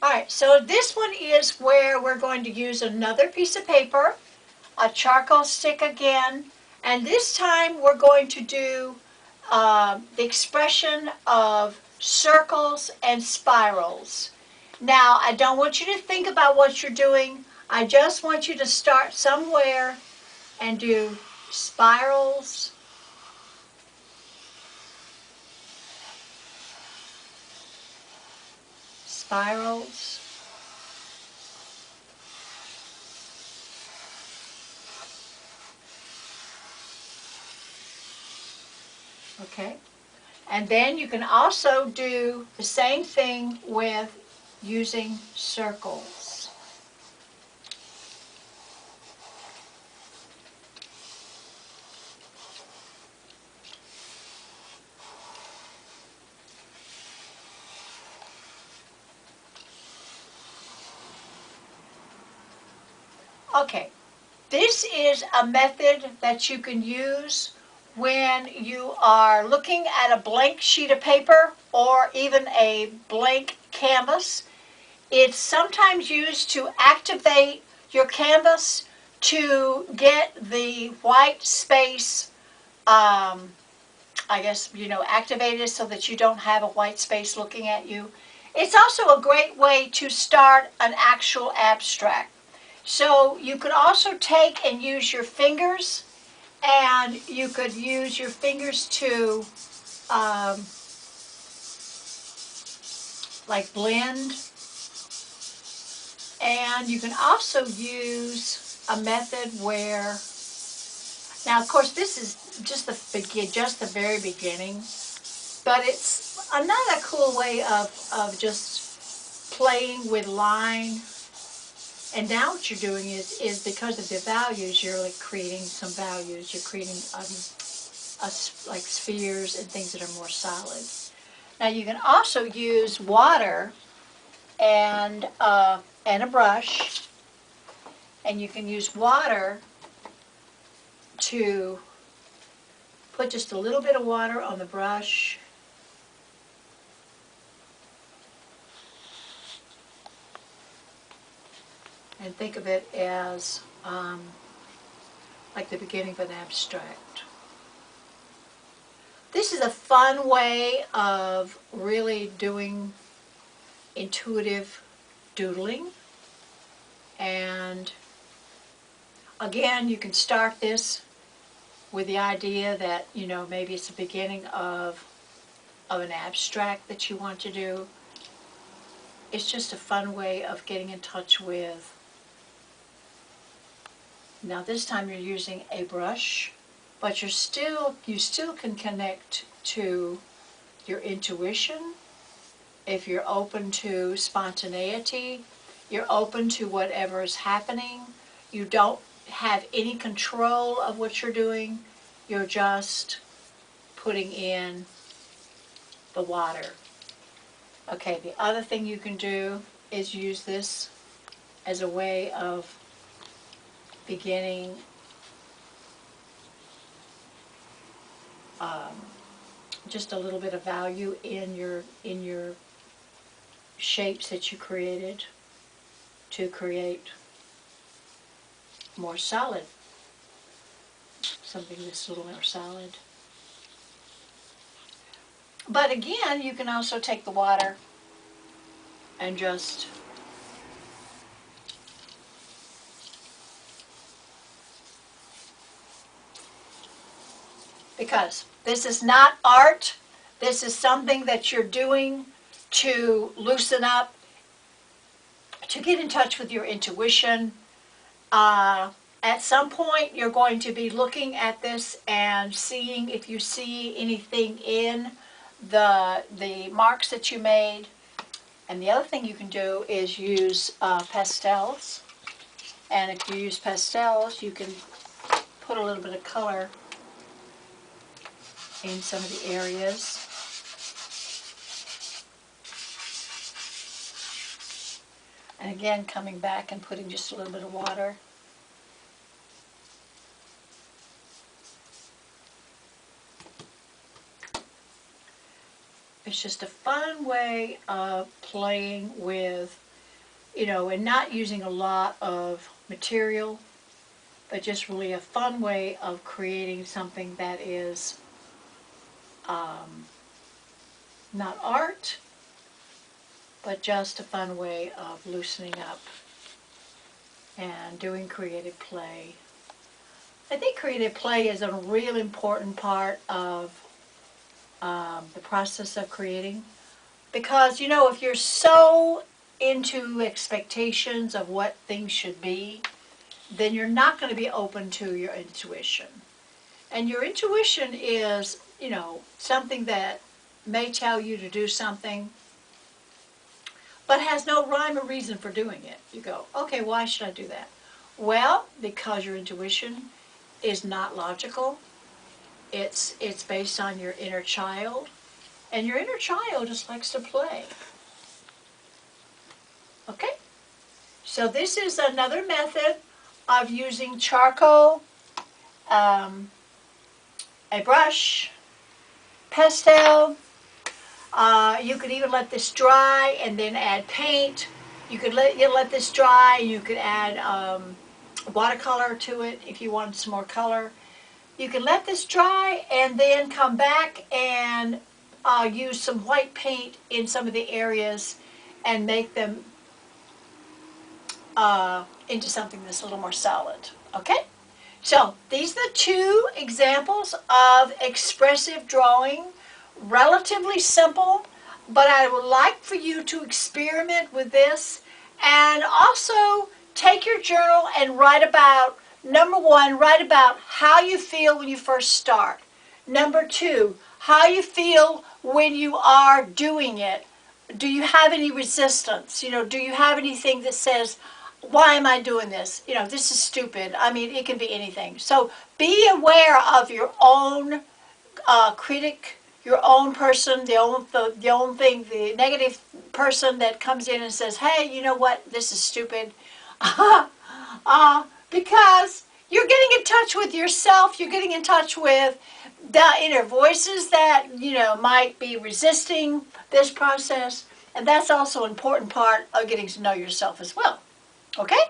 Alright, so this one is where we're going to use another piece of paper, a charcoal stick again, and this time we're going to do the expression of circles and spirals. Now, I don't want you to think about what you're doing. I just want you to start somewhere and do spirals, spirals. Okay? And then you can also do the same thing with using circles. Okay, this is a method that you can use when you are looking at a blank sheet of paper or even a blank canvas. It's sometimes used to activate your canvas to get the white space, I guess, activated so that you don't have a white space looking at you. It's also a great way to start an actual abstract. So you could also take and use your fingers, and you could use your fingers to um, like blend. And you can also use a method where, now of course this is just the very beginning, but it's another cool way of just playing with line. And now what you're doing is because of the values, you're like creating some values. You're creating like spheres and things that are more solid. Now you can also use water and a brush, and you can use water to put just a little bit of water on the brush. And think of it as like the beginning of an abstract. This is a fun way of really doing intuitive doodling. And again, you can start this with the idea that, maybe it's the beginning of an abstract that you want to do. It's just a fun way of getting in touch with. Now this time you're using a brush, but you still can connect to your intuition. If you're open to spontaneity, you're open to whatever is happening. You don't have any control of what you're doing. You're just putting in the water. Okay, the other thing you can do is use this as a way of beginning just a little bit of value in your shapes that you created to create more solid, something that's a little more solid. But again, you can also take the water and just because this is not art, this is something that you're doing to loosen up, to get in touch with your intuition. At some point, you're going to be looking at this and seeing if you see anything in the marks that you made. And the other thing you can do is use pastels. And if you use pastels, you can put a little bit of color in some of the areas. And again, coming back and putting just a little bit of water. It's just a fun way of playing with and not using a lot of material, but just really a fun way of creating something that is not art, but just a fun way of loosening up and doing creative play. I think creative play is a real important part of the process of creating, because if you're so into expectations of what things should be, then you're not going to be open to your intuition. And your intuition is, something that may tell you to do something, but has no rhyme or reason for doing it. You go, okay, why should I do that? Well, because your intuition is not logical. It's based on your inner child, and your inner child just likes to play. Okay? So this is another method of using charcoal, a brush, pastel. You could even let this dry and then add paint. You could let this dry. You could add watercolor to it if you wanted some more color. You can let this dry and then come back and use some white paint in some of the areas and make them into something that's a little more solid. Okay? So these are the two examples of expressive drawing. Relatively simple, but I would like for you to experiment with this, and also take your journal and write about, number one, write about how you feel when you first start. Number two, how you feel when you are doing it. Do you have any resistance? Do you have anything that says, why am I doing this? This is stupid. I mean, it can be anything. So be aware of your own critic, your own person, the own thing, the negative person that comes in and says, hey, you know what, this is stupid. Because you're getting in touch with yourself, you're getting in touch with the inner voices that, might be resisting this process. And that's also an important part of getting to know yourself as well. Okay?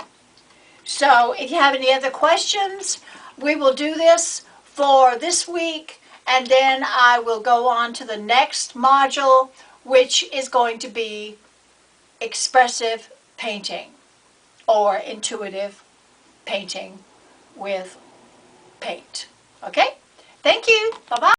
So if you have any other questions, we will do this for this week, and then I will go on to the next module, which is going to be expressive painting or intuitive painting with paint. Okay? Thank you. Bye-bye.